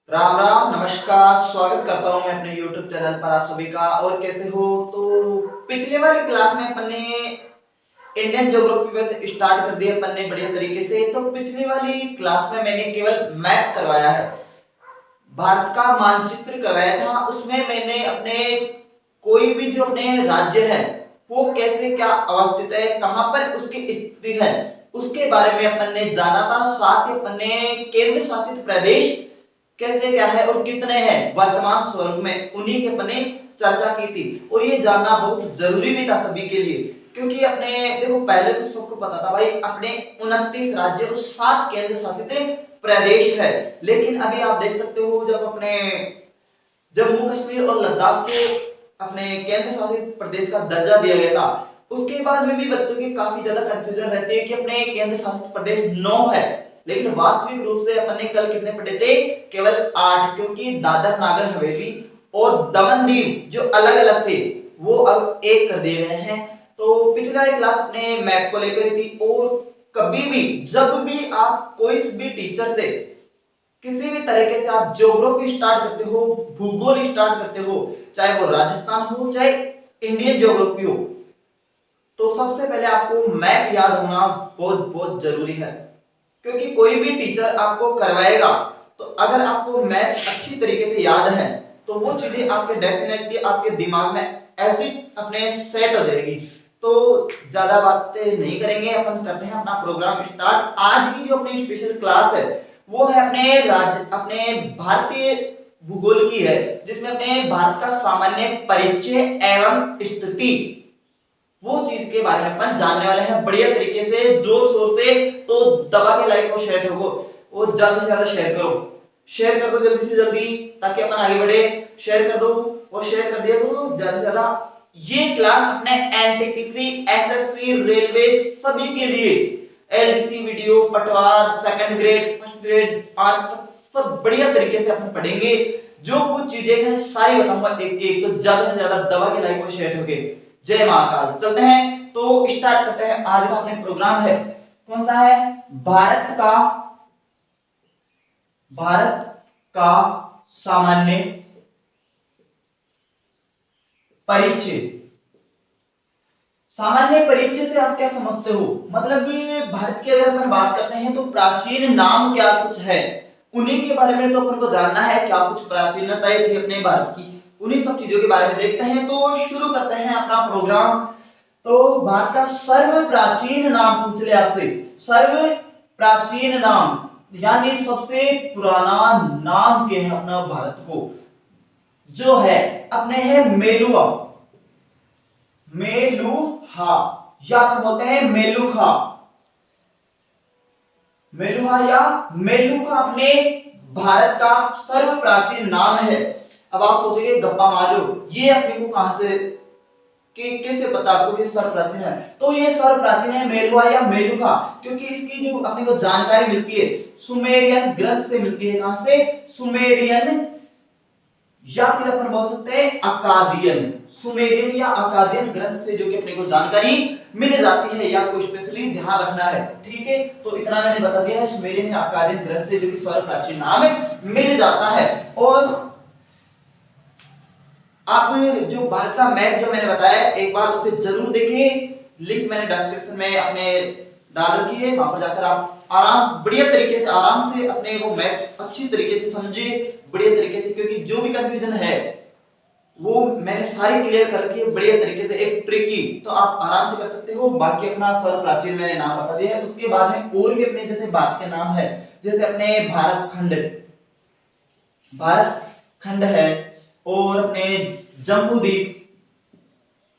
राम राम नमस्कार। स्वागत करता हूं मैं अपने YouTube चैनल पर आप सभी का। और कैसे हो? तो पिछले वाली क्लास में अपन ने इंडियन ज्योग्राफी में स्टार्ट कर दिया अपन ने बढ़िया तरीके से। तो पिछली वाली क्लास में मैंने केवल मैप करवाया है, भारत का मानचित्र करवाया था। उसमें मैंने अपने कोई भी जो अपने राज्य है वो कैसे क्या अवस्थित है, कहां पर उसकी स्थिति है, उसके बारे में अपन ने जाना था। साथ ही अपन ने केंद्र शासित प्रदेश कैसे क्या है और कितने हैं वर्तमान स्वरूप में, उन्हीं के अपने चर्चा की थी। और ये जानना बहुत जरूरी भी था सभी के लिए, क्योंकि अपने देखो पहले तो सबको पता था भाई अपने 29 राज्य और 7 केंद्र शासित प्रदेश है। लेकिन अभी आप देख सकते हो जब अपने जम्मू कश्मीर और लद्दाख को अपने केंद्र शासित प्रदेश का दर्जा दिया गया था, उसके बाद में भी बच्चों की काफी ज्यादा कंफ्यूजन रहती है कि अपने केंद्र शासित प्रदेश 9 है, लेकिन वास्तविक रूप से अपन ने कल कितने पढ़े थे? केवल 8, क्योंकि दादर नागर हवेली और दमन दीव जो अलग अलग थे वो अब एक कर दिए गए हैं। तो पिछला एक क्लास अपने मैप को लेकर थी। और कभी भी जब भी आप कोई भी टीचर से किसी भी तरीके से आप ज्योग्राफी स्टार्ट करते हो, भूगोल स्टार्ट करते हो, चाहे वो राजस्थान हो चाहे इंडियन ज्योग्राफी हो, तो सबसे पहले आपको मैप याद होना बहुत बहुत जरूरी है। क्योंकि कोई भी टीचर आपको करवाएगा तो अगर आपको मैप अच्छी तरीके से याद है तो वो चीजें आपके डेफिनेटली आपके दिमाग में ऐसी अपने सेट हो जाएगी। तो ज्यादा बातें नहीं करेंगे, अपन करते हैं अपना प्रोग्राम स्टार्ट। आज की जो अपनी स्पेशल क्लास है वो है अपने राज्य अपने भारतीय भूगोल की है, जिसमें अपने भारत का सामान्य परिचय एवं स्थिति, वो चीज के बारे में अपन जानने वाले हैं बढ़िया तरीके से, जोर शोर से। तो दबा के लाइक और शेयर ठोको और ज्यादा से ज्यादा शेयर करो। शेयर कर दो जल्दी से जल्दी ताकि अपन आगे बढ़े। शेयर कर दो और शेयर कर दिया तो ज्यादा से ज्यादा। ये क्लास अपने एनटीपीसी, एसएससी, रेलवे सभी के लिए, एलडीसी, वीडियो, पटवार, सेकंड ग्रेड, फर्स्ट ग्रेड, आज तक सब बढ़िया तरीके से अपन पढ़ेंगे। जो कुछ चीजें हैं सारी बताऊंगा एक एक। तो ज्यादा से ज्यादा दबा के लाइक और शेयर ठोके। जय महाकाल। चलते हैं तो स्टार्ट करते हैं। आज का अपने प्रोग्राम है कौन सा है? भारत का सामान्य परिचय। सामान्य परिचय से आप क्या समझते हो? मतलब कि भारत की अगर अपन बात करते हैं तो प्राचीन नाम क्या कुछ है, उन्हीं के बारे में तो अपन को जानना है। क्या कुछ प्राचीनताएं थी अपने भारत की, उन्हीं सब चीजों के बारे में देखते हैं। तो शुरू करते हैं अपना प्रोग्राम। तो भारत का सर्व प्राचीन नाम पूछ ले आपसे। सर्व प्राचीन नाम यानी सबसे पुराना नाम के है अपना भारत को, जो है अपने है मेलुआ। मेलुहा या अपन बोलते हैं मेलुखा। मेलुहा या मेलुखा अपने भारत का सर्व प्राचीन नाम है। अब आप सोचेंगे गप्पा मारो, ये अपने को कहां से कि कैसे पता आपको कि सर्व प्राचीन है? तो ये सर्व प्राचीन है मेलुआ या मेलुखा, क्योंकि इसकी जो अपने को जानकारी मिलती है सुमेरियन ग्रंथ से मिलती है। कहां से? सुमेरियन, या फिर अपन बोल सकते हैं अकादियन। सुमेरियन या अकादियन ग्रंथ से जो कि अपने को जानकारी मिल जाती है, या कोई स्पेशली ध्यान रखना है। ठीक है, तो इतना मैंने बता दिया है। सुमेरियन या अकादियन ग्रंथ से जो कि सर्व प्राचीन नाम मिल जाता है। और आप जो भारत का मैप जो मैंने बताया एक बार उसे जरूर देखिए। लिंक मैंने डिस्क्रिप्शन में अपने डाल रखी है, वहां पर जाकर आप आराम बढ़िया तरीके से आराम से अपने वो मैप अच्छी तरीके से समझिए बढ़िया तरीके से। क्योंकि जो भी कंफ्यूजन है वो मैंने सारी क्लियर कर रखी है बढ़िया तरीके से, एक ट्रिक की, तो आप आराम से कर सकते हो। बाकी अपना सर्व प्राचीन मैंने नाम बता दिया है। उसके बाद में और भी अपने जैसे भारत के नाम है, जैसे अपने भारत खंड है, और अपने जम्मू द्वीप।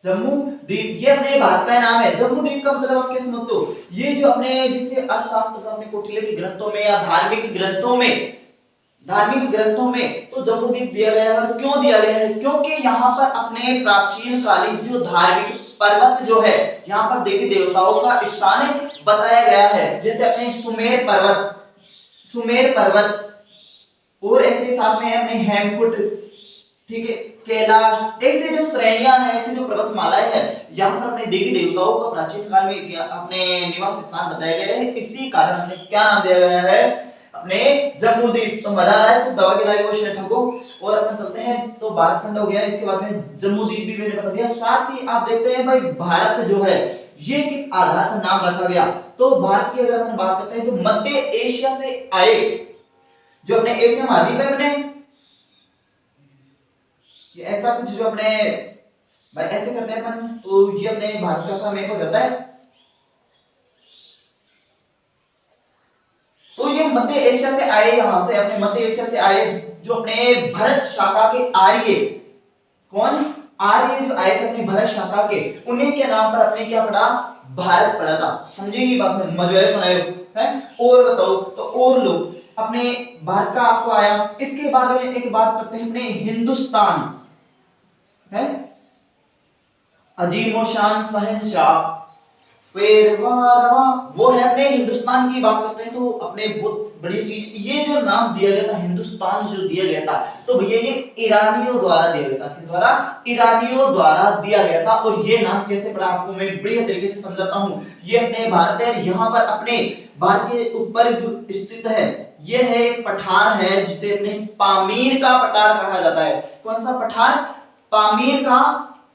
जम्मू द्वीप ये अपने भारत का नाम है। जम्मू द्वीप का मतलब आप क्या समझते हो? ये जो अपने जिसे अर्थशास्त्र अपने कौटिल्य के ग्रंथों में या धार्मिक ग्रंथों में तो जम्मू द्वीप दिया गया है। और क्यों दिया गया है? क्योंकि यहाँ पर अपने प्राचीन कालीन जो धार्मिक पर्वत जो है, यहाँ पर देवी देवताओं का स्थान बताया गया है। जैसे अपने सुमेर पर्वत और ऐसे साथ में अपने हेमकुट, ठीक है, कैलाश, ऐसे जो श्रेणियां हैं, ऐसे जो पर्वतमालाएं हैं, यहाँ पर अपने देवी देवताओं का प्राचीन काल में अपने निवास स्थान बताया गया है। इसी कारण हमने क्या नाम दिया गया है? अपने जम्मूद्वीप। तो मजा आ रहा है, तो दबा के लाइक और शेयर ठोको। और अपन चलते हैं, तो भारत खंड हो गया, इसके बाद में जम्मूद्वीप भी मैंने बता दिया। साथ ही आप देखते हैं भाई भारत जो है ये किस आधार पर नाम रखा गया। तो भारत की अगर अपन बात करते हैं तो मध्य एशिया से आए जो अपने एशिया महाद्वीप है अपने, ये ऐसा कुछ जो अपने भाई ऐसे करते हैं अपन, तो ये अपने भारत का मैप हो जाता है। तो ये मध्य एशिया से आए, यहां से अपने मध्य एशिया से आए जो अपने भरत शाखा के आर्य, कौन आर्य जो आए थे अपनी भरत शाखा के, उन्हीं के नाम पर अपने क्या पड़ा, भारत पड़ा था। समझेगी बात में, मजे बनाए है। और बताओ, तो और लो अपने भारत का आपको आया। इसके बाद में एक बात करते हैं अपने हिंदुस्तान है, अजीम शान शहंशाह, फिर वो है अपने हिंदुस्तान की बात करते हैं। तो अपने बहुत बड़ी चीज, ये जो नाम दिया गया था हिंदुस्तान जो दिया गया था, तो भैया ये ईरानियों द्वारा दिया गया था। किस द्वारा? ईरानियों द्वारा दिया गया था। और ये नाम कैसे पड़ा आपको मैं बढ़िया तरीके से समझाता हूँ। ये अपने भारत है, यहाँ पर अपने भारत के ऊपर जो स्थित है ये है एक पठार है जिसे अपने पामीर का पठार कहा जाता है। कौन सा पठार? पामीर का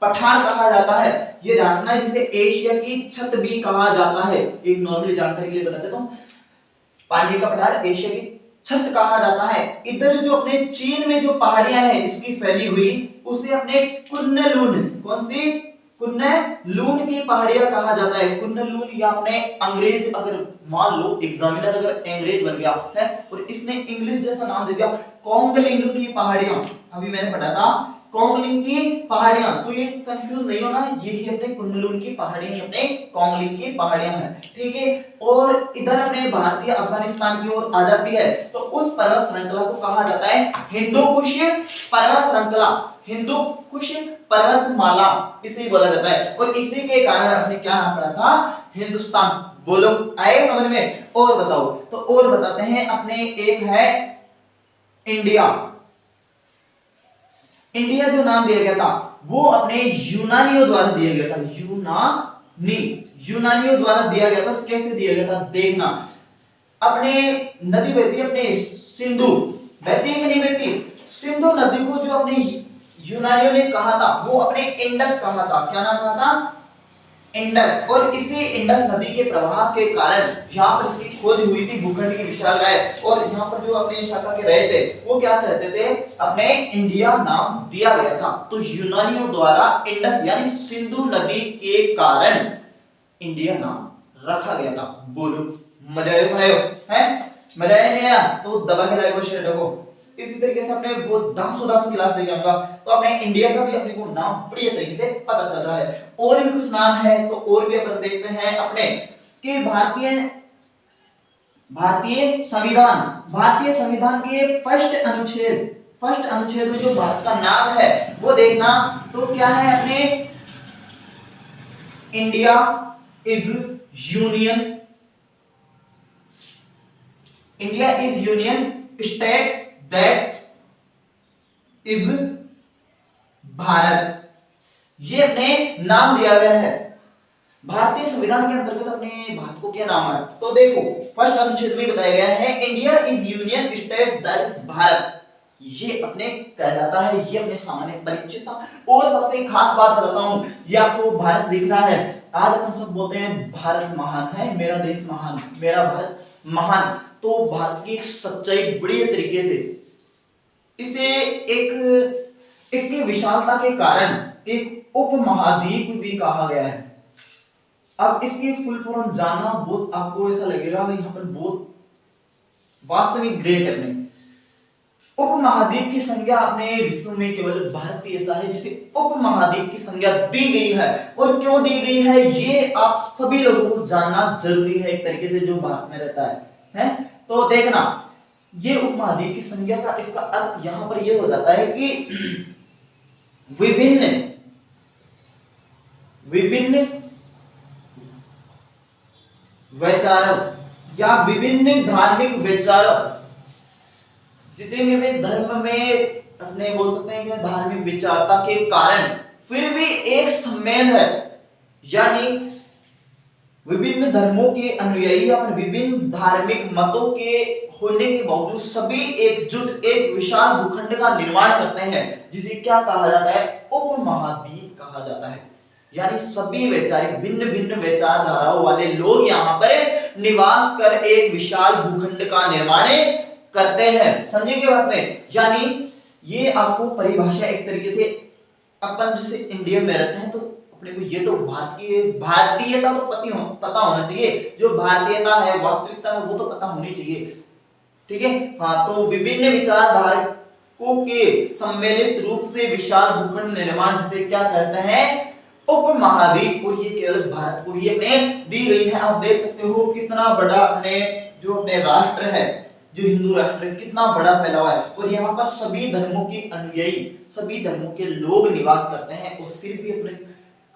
पठार कहा जाता है। ये जानना है, जिसे एशिया की छत भी कहा जाता है। एक नॉर्मली जानकारी के लिए बता देता हूं, पानी का पठार एशिया की छत कहा जाता है। इधर जो अपने चीन में जो पहाड़ियां हैं इसकी फैली हुई, उसे अपने कुन्नलून, कौन सी? कुन्नलून की पहाड़ियां कहा जाता है। कुन्नलून, या अपने अंग्रेज अगर मान लो एग्जामिनर अगर अंग्रेज बन गया है और इसने इंग्लिश जैसा नाम दे दिया कोंगलिंग की पहाड़ियां, अभी मैंने पढ़ा था कोंगलिंग की पहाड़ियां, तो ये कंफ्यूज नहीं होना, ये ही अपने कुंडलून की पहाड़ियां ही अपने कोंगलिंग की पहाड़ियां हैं, ठीक है। और इधर अपने भारतीय अफगानिस्तान की ओर आ जाती है, तो उस पर्वत श्रृंखला को कहा जाता है हिंदू कुश पर्वत श्रृंखला, हिंदू कुश पर्वतमाला इसे बोला जाता है। और इसी के कारण अपने क्या नाम पड़ा था? हिंदुस्तान। बोलो, आए समझ में? और बताओ, तो और बताते हैं अपने, एक है इंडिया। इंडिया जो नाम दिया गया था वो अपने यूनानियों द्वारा दिया गया था। यूनानियों द्वारा दिया गया था। कैसे दिया गया था देखना, अपने नदी बहती अपने सिंधु, बहती है कि नहीं बहती? सिंधु नदी को जो अपने यूनानियों ने कहा था वो अपने इंडस कहा था। क्या नाम कहा था? इंडस। और इसी इंडस नदी के प्रवाह के कारण यहाँ पर इसकी खोज हुई थी भूखंड की विशालकाय। और यहाँ पर जो अपने शाखा के रहे थे वो क्या कहते थे? अपने इंडिया नाम दिया गया था। तो यूनानियों द्वारा इंडस यानी सिंधु नदी के कारण इंडिया नाम रखा गया था। बोलो, मजा आयो है? मजा आया नहीं आया? तो दबा के लाइक और शेयर करो। इसी तरीके से अपने वो 10 क्लास लेके आऊंगा, तो अपने इंडिया का भी अपने को नाम बढ़िया तरीके से पता चल रहा है। और भी कुछ नाम है, तो और भी अपन देखते हैं अपने कि भारतीय संविधान के फर्स्ट अनुच्छेद में जो भारत का नाम है वो देखना, तो क्या है अपने? India is union state that is Bharat. ये अपने नाम दिया गया है। भारतीय संविधान के अंतर्गत अपने भारत को क्या नाम है? तो देखो फर्स्ट अनुच्छेद में बताया गया है India is union state that is Bharat. ये अपने कहलाता है, ये अपने सामान्य परिचित था। और सबसे खास बात बताता हूं, ये आपको भारत दिख रहा है। आज अपन सब बोलते हैं भारत महान है, मेरा देश महान, मेरा भारत महान। तो भारत की सच्चाई बड़ी तरीके से इसे इसकी विशालता के कारण एक उपमहाद्वीप भी कहा गया है। अब इसकी फुल फॉर्म जानना बहुत आपको ऐसा लगेगा भाई यहाँ पर बहुत वास्तविक ग्रेट है। अपने उपमहाद्वीप की संज्ञा अपने विश्व में केवल भारत ही ऐसा है जिसे उपमहाद्वीप की संज्ञा दी गई है। और क्यों दी गई है ये आप सभी लोगों को जानना जरूरी है, एक तरीके से जो भारत में रहता है? तो देखना, ये उपमहाद्वीप की संज्ञा का इसका अर्थ यहां पर ये हो जाता है कि विभिन्न वैचारक या विभिन्न धार्मिक विचारक, जितने भी धर्म में अपने बोल सकते हैं कि धार्मिक विचारता के कारण फिर भी एक सम्मेलन है, यानी विभिन्न धर्मों के अनुयायी अपने विभिन्न धार्मिक मतों के होने के बावजूद सभी एकजुट एक विशाल भूखंड का निर्माण करते हैं, जिसे क्या कहा जाता है, उपमहाद्वीप कहा जाता है। यानी सभी वैचारिक भिन्न भिन्न विचारधाराओं वाले लोग यहाँ पर निवास कर एक विशाल भूखंड का निर्माण करते हैं। समझेंगे बात में? यानी ये आपको परिभाषा एक तरीके से, अपन जैसे इंडिया में रहते हैं तो अपने को ये तो भारतीयता तो पता होना चाहिए, जो भारतीयता है, वास्तविकता है, वो तो पता होनी चाहिए। ठीक है, हाँ। तो विभिन्न विचारधारकों के सम्मिलित रूप से विशाल भूखंड निर्माण जिसे क्या कहते हैं, उपमहाद्वीप। और ये केवल भारत को ही अपने दी गई है। आप देख सकते हो कितना बड़ा अपने जो अपने राष्ट्र है, जो हिंदू राष्ट्र है, कितना बड़ा फैला हुआ है। और यहाँ पर सभी धर्मों के अनुयायी, सभी धर्मों के लोग निवास करते हैं और फिर भी अपने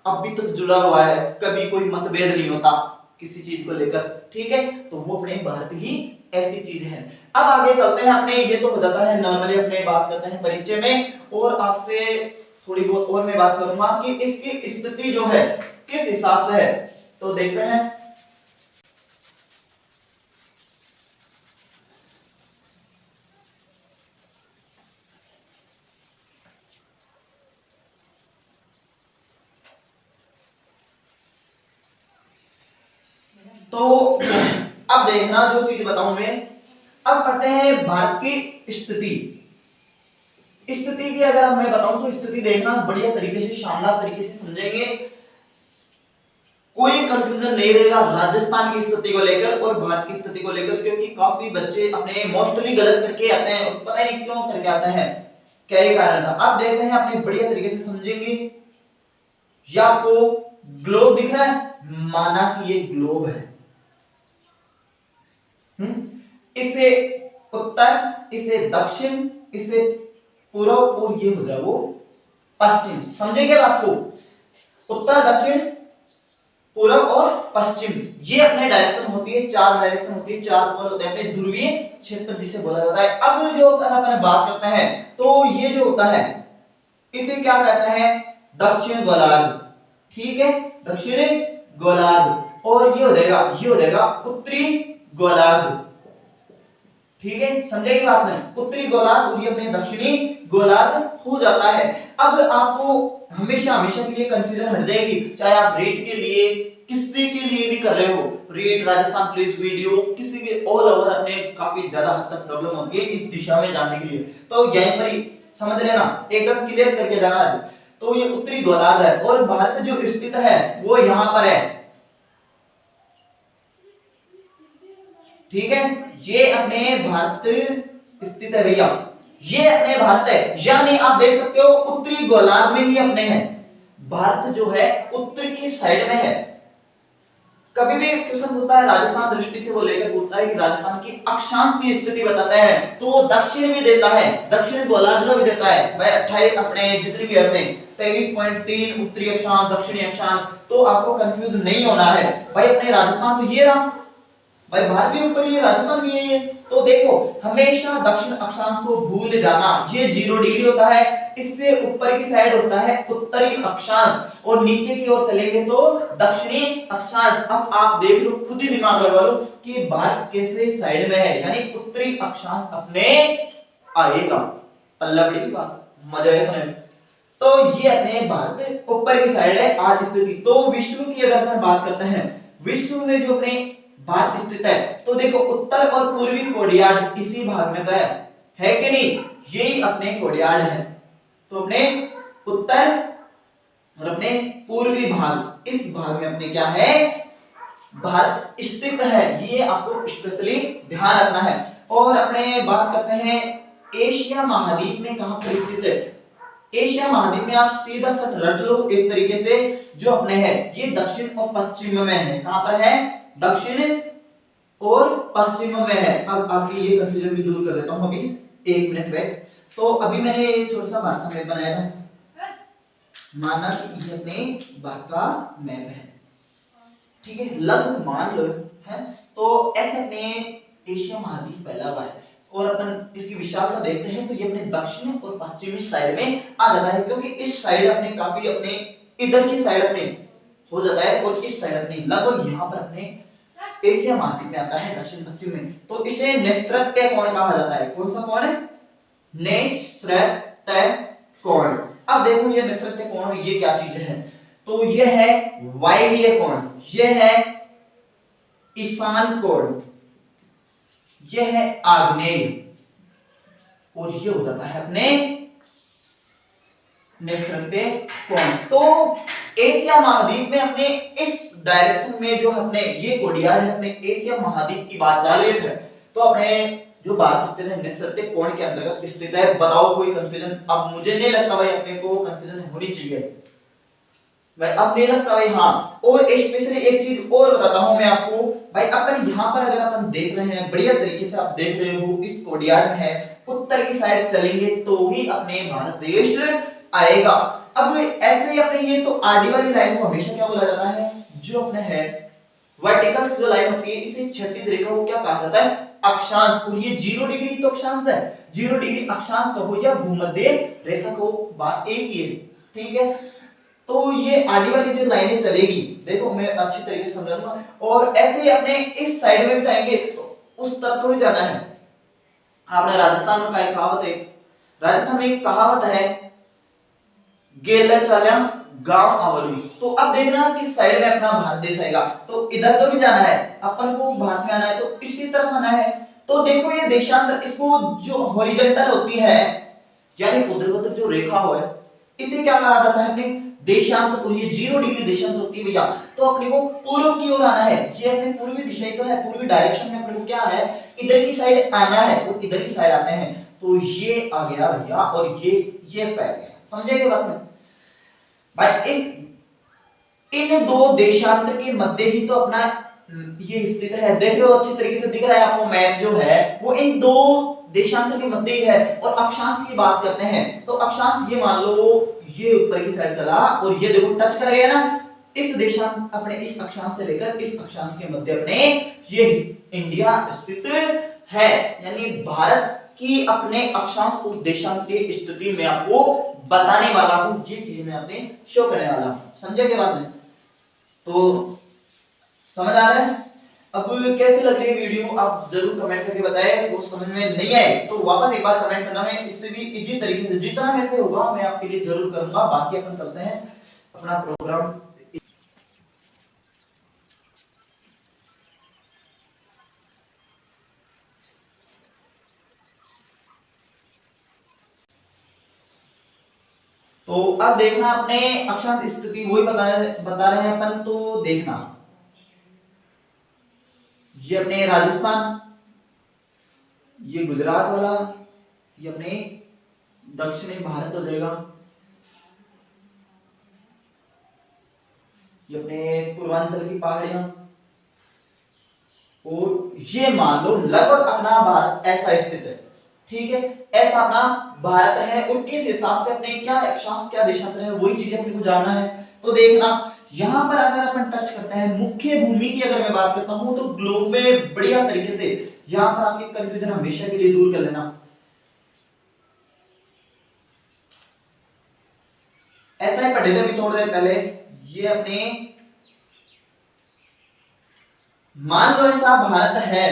अभी तक जुड़ा हुआ है, कभी कोई मतभेद नहीं होता किसी चीज को लेकर। ठीक है, तो वो अपने भारत ही ऐसी चीज है। अब आगे चलते हैं, अपने ये तो हो जाता है नॉर्मली अपने बात करते हैं परिचय में, और आपसे थोड़ी बहुत और मैं बात करूंगा कि इसकी स्थिति जो है किस हिसाब से है। तो देखते हैं, तो अब देखना जो चीज बताऊं मैं। अब पढ़ते हैं भारत की स्थिति। स्थिति की अगर मैं बताऊं तो स्थिति देखना बढ़िया तरीके से, शानदार तरीके से समझेंगे, कोई कंफ्यूजन नहीं रहेगा राजस्थान की स्थिति को लेकर और भारत की स्थिति को लेकर, क्योंकि काफी बच्चे अपने मोस्टली गलत करके आते हैं और पता नहीं क्यों करके आते हैं, क्या ही कारण था। अब देखते हैं, अपने बढ़िया तरीके से समझेंगे। या आपको ग्लोब दिख रहा है, माना कि ये ग्लोब है, इसे उत्तर, इसे दक्षिण, इसे पूर्व और ये हो जाए वो पश्चिम। समझेंगे बात को? उत्तर, दक्षिण, पूर्व और पश्चिम, ये अपने डायरेक्शन होती है, चार डायरेक्शन होती है, चार पोल होते हैं, अपने ध्रुवीय क्षेत्र जिसे बोला जाता है। अब जो अपन बात करते हैं तो ये जो होता है इसे क्या कहते हैं, दक्षिण गोलार्ध। ठीक है, दक्षिण गोलार्ध। और ये हो जाएगा उत्तरी गोलार्ध। ठीक है, समझेगी बात नहीं? उत्तरी गोलार्ध और ये अपने दक्षिणी गोलार्ध हो जाता है। अब आपको हमेशा हमेशा के लिए कंफ्यूजन हट जाएगी, चाहे आप रीट के लिए, किसी के लिए भी कर रहे हो, रीट, राजस्थान पुलिस, वीडियो, किसी भी, ऑल ओवर अपने काफी ज्यादा हद तक प्रॉब्लम होती है इस दिशा में जाने के लिए। तो यहीं पर ही समझ लेना, एकदम क्लियर करके जाना। तो ये उत्तरी गोलार्ध है और भारत जो स्थित है वो यहाँ पर है। ठीक है, ये अपने भारत स्थित है भैया, ये अपने भारत है। यानी आप देख सकते हो उत्तरी गोलार्ध में ही अपने हैं। भारत जो है उत्तर की साइड में है। कभी भी क्वेश्चन होता है राजस्थान दृष्टि से, वो लेकर पूछता है कि राजस्थान की अक्षांश की स्थिति बताता है, तो वो दक्षिण भी देता है, दक्षिण गोलार्ध में भी देता है भाई। 28 अपने जितनी भी अपने 23.3 उत्तरी अक्षांश, दक्षिणी अक्षांश। तो आपको कंफ्यूज नहीं होना है भाई, अपने राजस्थान तो ये रहा भाई, भारत भी ऊपर ही है, राजस्थान भी यही है। तो देखो हमेशा दक्षिण अक्षांश को भूल जाना, ये 0 डिग्री होता है, इससे ऊपर की साइड होता है उत्तरी अक्षांश और नीचे की ओर चलेंगे तो दक्षिणी अक्षांश। अब आप देख लो, खुद ही दिमाग लगा लो कि भारत कैसे साइड में है, यानी उत्तरी अक्षांश अपने आएगा। पल्ला बड़ी बात, मजा है। तो ये अपने भारत ऊपर की साइड है आज स्थिति। तो विश्व की अगर हम बात करते हैं, विश्व में जो अपने भारत स्थित है, तो देखो उत्तर और पूर्वी कोडियाड इसी भाग में तो है कि नहीं, यही अपने कोडियाड है। तो अपने उत्तर और अपने पूर्वी भाग, इस भाग में अपने क्या है, भारत स्थित है। ये आपको स्पेशली ध्यान रखना है। और अपने बात करते हैं एशिया महाद्वीप में कहां पर स्थित है। एशिया महाद्वीप में आप सीधा सा रट लो एक तरीके से, जो अपने है ये दक्षिण और पश्चिम में है। कहां पर है, दक्षिण और पश्चिम में है। अब आपकी ये कंफ्यूजन भी दूर कर देता हूं, अभी 1 मिनट वेट। तो अभी मैंने थोड़ा सा भारत का मैप बनाया था, माना कि ये अपने भारत का मैप है। ठीक है, लगभग मान लो है। तो ऐसे अपने एशिया महाद्वीप फैला हुआ है और अपन इसकी विशालता देखते हैं तो ये अपने दक्षिण और पश्चिमी साइड में आ जाता है, क्योंकि इस साइड अपने काफी अपने इधर की साइड अपने हो जाता है और इस साइड अपने लगभग यहाँ पर अपने एशिया महाद्वीप में आता है, दक्षिण पश्चिम में, तो इसे नेत्रत्य कोण कहा जाता है। कौन सा कोण है? नेत्रत्य कोण। अब देखो ये नेत्रत्य कोण ये क्या चीज है, तो ये है वायवीय कोण, ये है ईशान कोण, ये है आग्नेय, और ये हो जाता है अपने नेत्रत्य कोण। तो एशिया महाद्वीप में अपने इस डायरेक्शन में जो अपने ये कोडियार है अपने एशिया महाद्वीप की बात चल रही है, तो अपने जो बात स्थित है नेत्रत्य कोण के अंतर्गत स्थित है। बताओ कोई कंफ्यूजन? अब मुझे नहीं लगता भाई अपने को कंफ्यूजन होनी चाहिए भाई, अब नहीं लगता भाई। हाँ, और स्पेशली एक चीज और बताता हूं मैं आपको भाई, अपन यहाँ पर अगर अपन देख रहे हैं बढ़िया तरीके से आप देख रहे हो, इस कोडियार में है उत्तर की साइड चलेंगे तो ही अपने भारत देश आएगा। अब ऐसे ही अपने ये तो आडी वाली लाइन को हमेशा क्या बोला जाता है, जो अपने है वर्टिकल जो लाइन होती है इसे क्षैतिज रेखा को क्या कहा जाता है? अक्षांश। और ये 0 डिग्री तो अक्षांश है, 0 डिग्री अक्षांश कहो या भूमध्य रेखा को, बात एक ही है, ठीक है। तो ये आडी वाली जो लाइनें चलेगी, देखो मैं अच्छी तरीके से समझाऊंगा, और ऐसे ही अपने इस साइड में भी जाएंगे तो उस तरफ को ही जाना है। आपने राजस्थान में का कहावत है, राजस्थान में एक कहावत है गेला चलम गांव आवली। तो अब देखना किस साइड में अपना भारत देश आएगा, तो इधर तो भी जाना है अपन को, भारत में आना है तो इसी तरफ आना है। तो देखो ये देशांतर, इसको जो हॉरिजॉन्टल होती है यानी ऊर्ध्वाधर जो रेखा हो है, इसे क्या कहा जाता है अपने देशांतर। तो ये 0 डिग्री देशांतर होती है भैया, तो अपने को पूर्व की ओर आना है, ये अपने पूर्वी दिशा तो है, पूर्वी डायरेक्शन में अपने को क्या है इधर की साइड आना है, तो इधर की साइड आते हैं, तो ये आ गया भैया और ये फैल गया। समझेंगे बात में भाई? इन दो देशांतर के मध्य ही तो अपना ये स्थित है। देखो अच्छी तरीके से दिख रहा है आपको, मैप जो है वो इन दो देशांतर के मध्य ही है। और अक्षांश की बात करते हैं तो अक्षांश ये मान लो ये ऊपर की साइड चला और ये देखो टच कर गया ना, इस देशांत अपने इस अक्षांश से लेकर इस अक्षांश के मध्य अपने ये इंडिया स्थित है, यानी भारत की अपने अक्षांश और देशांत की स्थिति में आपको बताने वाला हूं, ये चीज मैं आपने शो करने वाला हूं। समझे के बाद में? तो समझ आ रहा है? अब कैसे लग रही है वीडियो आप जरूर कमेंट करके बताएं। वो समझ में नहीं आए तो वापस एक बार कमेंट करना, मैं इससे भी इजी तरीके से जितना मेरे से होगा मैं आपके लिए जरूर करूंगा। बाकी अपन चलते हैं अपना प्रोग्राम। तो अब देखना अपने अक्षांश स्थिति वही बता रहे हैं अपन, तो देखना ये अपने राजस्थान, ये गुजरात वाला, ये अपने दक्षिणी भारत हो जाएगा, ये अपने पूर्वांचल की पहाड़ियां, और ये मान लो लगभग अपना भारत ऐसा स्थित है, ठीक है, ऐसा अपना भारत है। और किस हिसाब से अपने क्या अक्षांश क्या देशांतर है वही चीजें अपने को जानना है। तो देखना यहां पर अगर अपन टच करते हैं मुख्य भूमि की, अगर मैं बात करता हूं तो ग्लोब में बढ़िया तरीके से यहां पर आपकी कंफ्यूजन हमेशा के लिए दूर कर लेना। ऐसा ही पढ़े थे थोड़ी देर पहले, ये अपने मान लो ऐसा भारत है,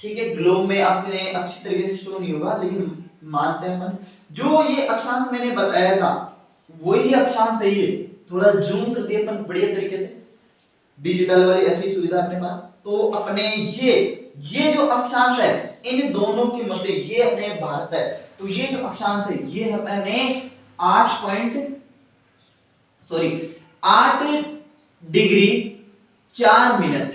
ठीक है, ग्लोब में आपने अच्छी तरीके से शो नहीं होगा लेकिन मानते हैं अपन, जो ये अक्षांश मैंने बताया था वही अक्षांश सही है। थोड़ा जूम कर दिए अपन बढ़िया तरीके से, डिजिटल वाली ऐसी सुविधा अपने पास। तो अपने ये जो अक्षांश है इन दोनों के मध्य ये अपने भारत है, तो ये जो अक्षांश है ये है अपने 8 डिग्री 4 मिनट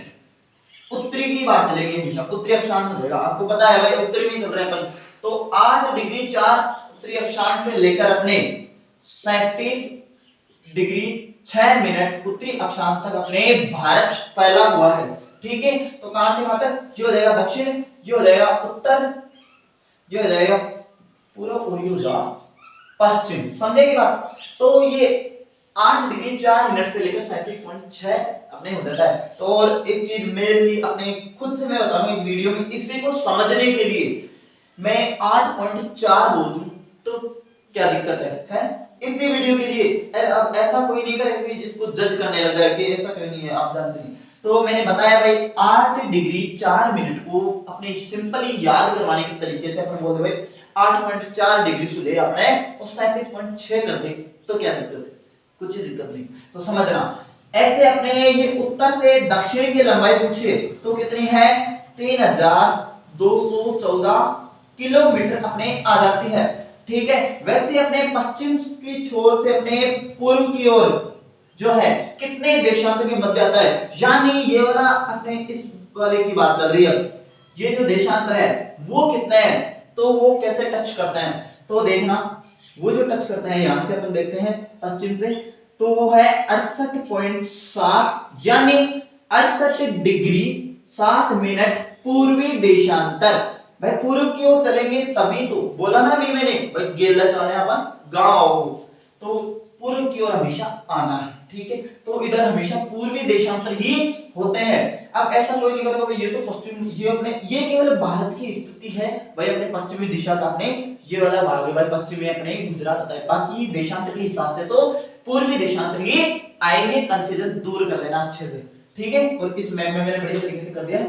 उत्तरी की बात चलेगी, हमेशा उत्तरी अक्षांश रहेगा। आपको पता है भाई उत्तरी में चल रहे हैं अपन, तो 8 डिग्री 4 उत्तरी अक्षांश से लेकर अपने 37 डिग्री 6 मिनट उत्तरी अक्षांश तक अपने भारत फैला हुआ है, ठीक है। तो कहां से कहां तक? ये हो जाएगा दक्षिण, ये हो जाएगा उत्तर, ये हो जाएगा पूर्व और ये हो जाएगा पश्चिम। समझेगी बात? तो ये 8 डिग्री 4 मिनट से लेकर 37.6 अपने हो जाता है। तो और एक चीज मेरे लिए अपने खुद से मैं बता रहा हूं एक वीडियो में, इसी को समझने के लिए मैं 8.4 बोल दूं तो क्या दिक्कत है? इतनी वीडियो के लिए अब ऐसा कोई नहीं करेगा कि जिसको जज करने लग जाए कि ऐसा क्यों नहीं है, आप जानते नहीं। तो मैंने बताया भाई 8 डिग्री 4 मिनट को अपने सिंपली याद करवाने के तरीके से अपन बोलते भाई 8.4 डिग्री से ले आपने और 37.6 कर दे तो क्या दिक्कत है, कुछ दिक्कत नहीं। तो समझना ऐसे अपने ये उत्तर से दक्षिण की लंबाई पूछे तो कितनी है 3214 किलोमीटर अपने आ जाती है। ठीक है, वैसे अपने पश्चिम की छोर से अपने पूर्व की ओर जो है कितने देशांतर के मध्य आता है, यानी ये वाला अपने इस वाले की बात चल रही है, ये जो देशांतर है वो कितने हैं, तो वो कैसे टच करते हैं, तो देखना वो जो टच करते हैं यहां से अपन देखते हैं पश्चिम से, तो वो है 68.7 यानी 68 डिग्री 7 मिनट पूर्वी देशांतर। भाई पूर्व की ओर चलेंगे तभी तो बोला ना भी मैंने भाई गेला चले अपन गांव, तो पूर्व की ओर हमेशा आना है। ठीक है, तो इधर हमेशा पूर्वी देशांतर ही होते हैं। अब ऐसा कोई नहीं करेगा भाई ये तो पश्चिम, ये अपने ये केवल भारत की स्थिति है भाई, अपने पश्चिमी दिशा का अपने ये वाला भाग है भाई, पश्चिमी अपने गुजरात आता है, बाकी देशांतर के हिसाब से तो पूर्वी देशांतर ही आएंगे। कंफ्यूजन दूर कर लेना अच्छे से। ठीक है, और इस मैप में मैंने बढ़िया तरीके से कर दिया।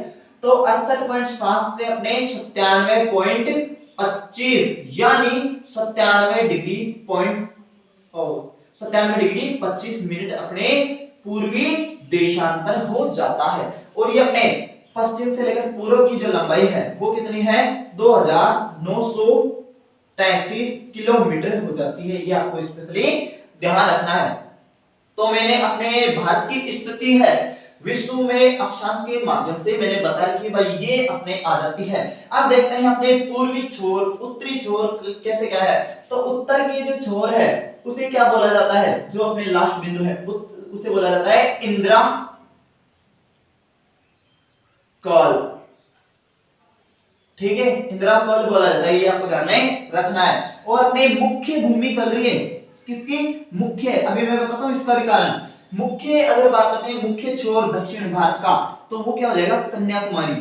तो 68.7 से अपने 97.25 यानी 97 डिग्री 25 मिनट अपने पूर्वी देशांतर हो जाता है। और ये अपने पश्चिम से लेकर पूर्व की जो लंबाई है वो कितनी है 2933 किलोमीटर हो जाती है, ये आपको स्पेशली ध्यान रखना है। तो मैंने अपने भारत की स्थिति है विश्व में अक्षांश के माध्यम से मैंने बताया कि भाई ये अपने आ जाती है। अब देखते हैं अपने पूर्वी छोर उत्तरी छोर कैसे क्या है, तो उत्तर की जो छोर है उसे क्या बोला जाता है, जो अपने लास्ट बिंदु है उसे बोला जाता है इंदिरा कॉल। ठीक है, इंदिरा कॉल बोला जाता है, ये आपको ध्यान में रखना है। और अपने मुख्य भूमि चल रही है किसकी, मुख्य, अभी मैं बताता हूं इसका भी कारण। मुख्य अगर बात करते हैं मुख्य छोर दक्षिण भारत का, तो वो क्या हो जाएगा कन्याकुमारी।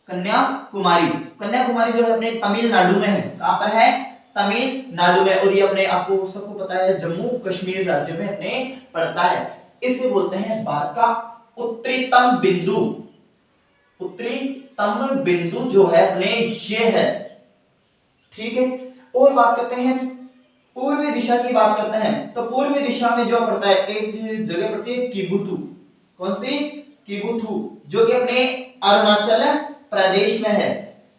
कन्याकुमारी कन्याकुमारी जो है अपने तमिलनाडु में है, कहां पर है तमिलनाडु में, और ये अपने आपको सबको पता है जम्मू कश्मीर राज्य में अपने पड़ता है। इसे बोलते हैं भारत का उत्तरीतम बिंदु। उत्तरीतम बिंदु जो है अपने ये है। ठीक है, और बात करते हैं पूर्वी दिशा की बात करते हैं, तो पूर्वी दिशा में जो पड़ता है एक जगह पड़ती है किबुतु। कौन सी, किबुतु, जो कि अपने अरुणाचल प्रदेश में है।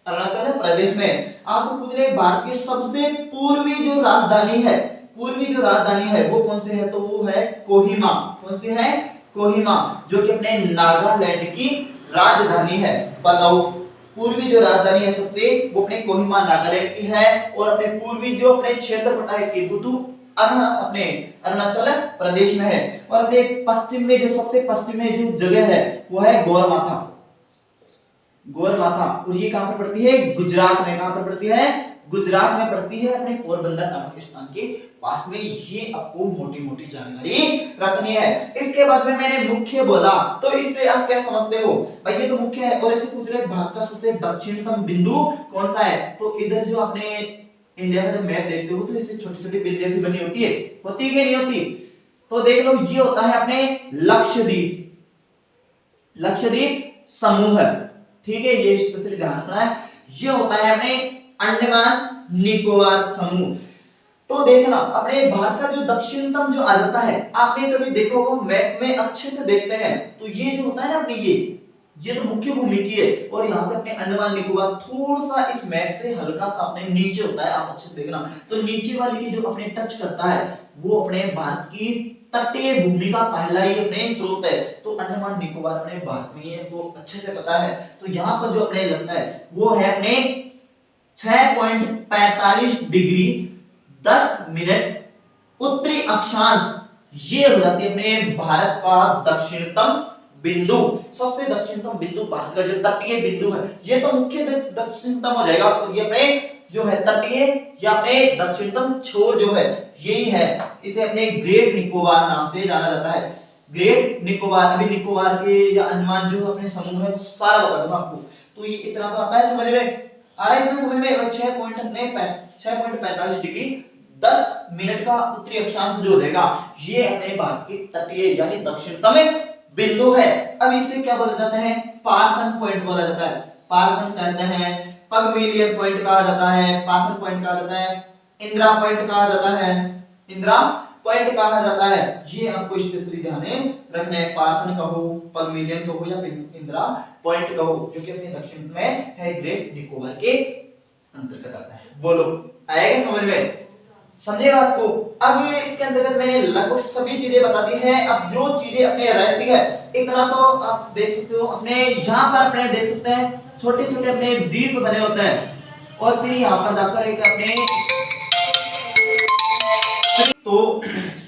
अरुणाचल प्रदेश में आपको पूछ रहे भारत की सबसे पूर्वी जो राजधानी है, पूर्वी जो राजधानी है वो कौन सी है, तो वो है कोहिमा। कौन सी है, कोहिमा, जो कि अपने नागालैंड की राजधानी है। बताओ पूर्वी जो राजधानी है सबसे वो अपने कोहिमा नागालैंड की है, और अपने पूर्वी जो अपने क्षेत्र पड़ता है किबुतु अपने अरुणाचल प्रदेश में है। और अपने पश्चिम में जो सबसे पश्चिम में जो जगह है वो है गौरमाथा। गौरमाथा, और ये कहां पर पड़ती है, गुजरात में। कहां पर पड़ती है, गुजरात में पड़ती है, अपने पोरबंदर नामक स्थान के पास में। ये आपको मोटी मोटी जानकारी रखनी है। इसके बाद में मैंने मुख्य बोला, तो इससे आप क्या समझते हो भाई, ये तो मुख्य है। और ऐसे पूछ रहे भारत का सबसे दक्षिणतम बिंदु कौन सा है, तो इधर जो आपने इंडिया का जब मैप देखते हो तो इससे छोटी छोटी बिंदियां भी बनी होती है कि नहीं होती, तो देख लो ये होता है अपने लक्षद्वीप, लक्षद्वीप समूह है। ठीक है, ये स्पेशली ध्यान रखना है। ये होता है अपने अंडमान निकोबार समूह। तो देखना अपने भारत का जो दक्षिणतम जो आ जाता है, आपने कभी देखा होगा मैप में अच्छे से देखते हैं तो ये जो होता है ना अपने ये तो मुख्य भूमि की है, और यहाँ से अपने अंडमान निकोबार थोड़ा सा इस मैप से हल्का सा अपने नीचे होता है, आप अच्छे से देखना। तो नीचे वाली की जो अपने टच करता है वो अपने भारत की तटीय भूमि का पहला ही अपने स्रोत है। तो अंडमान निकोबार अपने भारत में है, वो अच्छे से पता है। तो यहाँ पर जो अपने लगता है वो है अपने 6.45 डिग्री 10 मिनट उत्तरी अक्षांश, ये हो जाती है अपने भारत का दक्षिणतम बिंदु। सबसे दक्षिणतम बिंदु भारत का जो तटीय बिंदु है, ये तो मुख्य दक्षिणतम हो जाएगा। ये अपने जो है तटीय या अपने दक्षिणतम छोर जो है यही है। इसे अपने ग्रेट निकोबार नाम से जाना जाता है। ग्रेट निकोबार, अभी निकोबार के या अंडमान जो अपने समूह है सारा बता दूंगा आपको। तो ये इतना तो आता है समझ में, आ रहा है इतना समझ में। 6.45 डिग्री 10 मिनट का उत्तरी अक्षांश जो रहेगा ये अपने भारत की तटीय यानी दक्षिणतम बिंदु है। अब इसे क्या बोला जाता है? पार्सन पॉइंट बोला जाता है। पार्सन कहते हैं, पगमिलियन पॉइंट कहा जाता है, पार्सन पॉइंट कहा जाता है, इंदिरा पॉइंट कहा जाता है, इंदिरा पॉइंट कहा जाता है। ये आपको स्पेशली ध्यान रखना है। पार्सन कहो, पगमिलियन कहो या इंदिरा पॉइंट कहो, जो कि अपने दक्षिण में है, ग्रेट निकोबार के अंतर्गत आता है। बोलो आएगा समझ में? समझे बात को? अब ये इसके अंतर्गत मैंने लगभग सभी चीजें बता दी है। अब जो चीजें अपने रहती है, इतना तो आप देख सकते हो, अपने यहाँ पर अपने देख सकते हैं छोटे छोटे अपने द्वीप बने होते हैं, और फिर यहाँ पर जाकर एक अपने, तो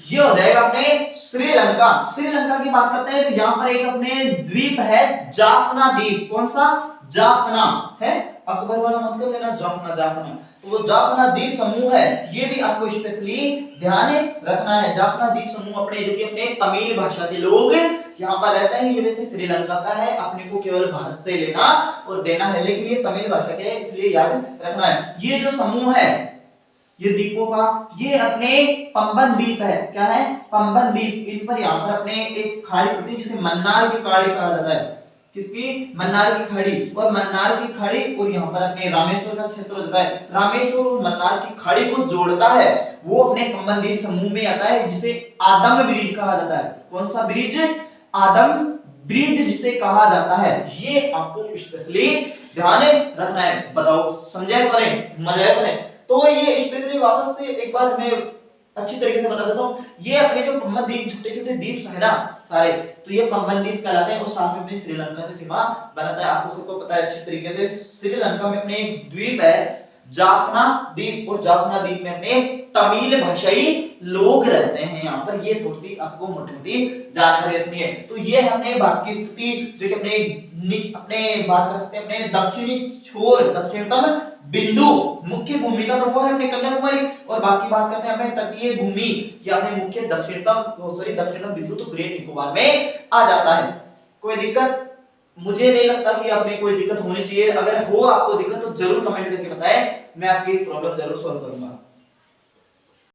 ये हो जाएगा अपने श्रीलंका। श्रीलंका की बात करते हैं तो यहाँ पर एक अपने द्वीप है, जाफना द्वीप। कौन सा? जाफना है, अकबर वाला मत कर लेना, जाफना जाफना। तो वो जाफना द्वीप समूह है, ये भी आपको स्पेशली ध्यान रखना है। जाफना द्वीप समूह अपने जो कि अपने तमिल भाषा के लोग यहाँ पर रहते हैं। ये वैसे श्रीलंका का है, अपने को केवल भारत से लेना और देना है, लेकिन ये तमिल भाषा के है, इसलिए याद रखना है। ये जो समूह है ये द्वीपों का, ये अपने पंबन द्वीप है। क्या है? पंबन द्वीप। इन पर यहाँ पर अपने एक खाड़ी पड़ती है जिसे मन्नार की खाड़ी कहा जाता है। किसकी? मन्नार की खाड़ी। और मन्नार की खाड़ी और यहाँ पर अपने रामेश्वर का क्षेत्र होता है। रामेश्वर और मन्नार की खाड़ी को जोड़ता है, वो अपने पंबन द्वीप समूह में आता है, जिसे आदम ब्रिज कहा जाता है। कौन सा ब्रिज? आदम ब्रिज जिसे कहा जाता है। ये आपको स्पेशली ध्यान रखना है। बताओ समझे करें, मजा करें? तो ये स्पेशली वापस से एक बार मैं अच्छी तरीके से बता देता हूँ। ये अपने जो पंबन द्वीप, छोटे छोटे द्वीप है ना सारे, तो ये पंबन द्वीप कहलाते हैं, और साथ में अपने श्रीलंका से सीमा बनाता है। आपको सबको पता है अच्छी तरीके से, श्रीलंका में अपने एक द्वीप है जाफना द्वीप, और जाफना द्वीप में अपने तमिल भाषाई लोग रहते हैं। यहाँ पर ये थोड़ी सी आपको मोटी मोटी जानकारी रखनी है। तो ये हमने भारत की स्थिति जो कि अपने बात कर सकते हैं अपने दक्षिणी छोर, दक्षिणतम बिंदु, मुख्य भूमिका तो वो है अपने कन्याकुमारी, और बाकी बात करते हैं अपने तटीय भूमि या अपने मुख्य दक्षिणतम बिंदु तो ग्रेट निकोबार में आ जाता है। कोई दिक्कत? मुझे नहीं लगता कि आपने कोई दिक्कत होनी चाहिए। अगर हो आपको दिक्कत तो जरूर कमेंट करके बताएं, मैं आपकी प्रॉब्लम जरूर सॉल्व करूंगा।